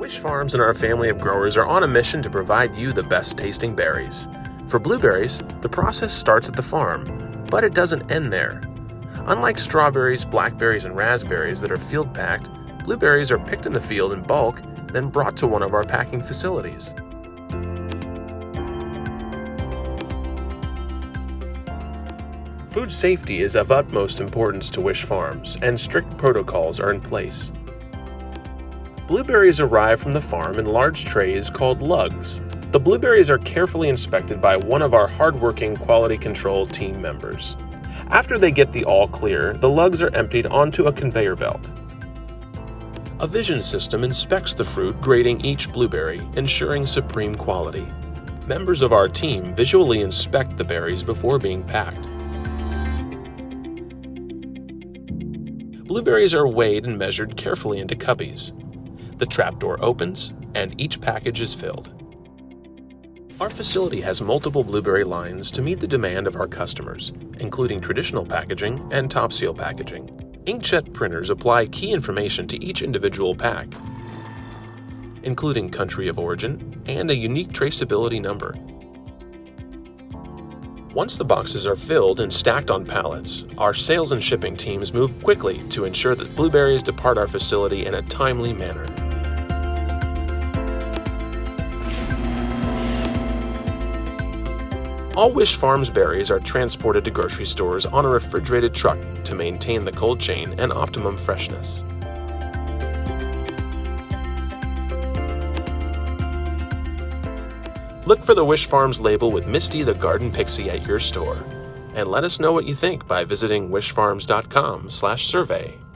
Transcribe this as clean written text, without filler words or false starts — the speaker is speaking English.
Wish Farms and our family of growers are on a mission to provide you the best tasting berries. For blueberries, the process starts at the farm, but it doesn't end there. Unlike strawberries, blackberries, and raspberries that are field packed, blueberries are picked in the field in bulk, then brought to one of our packing facilities. Food safety is of utmost importance to Wish Farms, and strict protocols are in place. Blueberries arrive from the farm in large trays called lugs. The blueberries are carefully inspected by one of our hardworking quality control team members. After they get the all clear, the lugs are emptied onto a conveyor belt. A vision system inspects the fruit, grading each blueberry, ensuring supreme quality. Members of our team visually inspect the berries before being packed. Blueberries are weighed and measured carefully into cubbies. The trapdoor opens, and each package is filled. Our facility has multiple blueberry lines to meet the demand of our customers, including traditional packaging and top seal packaging. Inkjet printers apply key information to each individual pack, including country of origin and a unique traceability number. Once the boxes are filled and stacked on pallets, our sales and shipping teams move quickly to ensure that blueberries depart our facility in a timely manner. All Wish Farms berries are transported to grocery stores on a refrigerated truck to maintain the cold chain and optimum freshness. Look for the Wish Farms label with Misty the Garden Pixie at your store, and let us know what you think by visiting wishfarms.com/survey.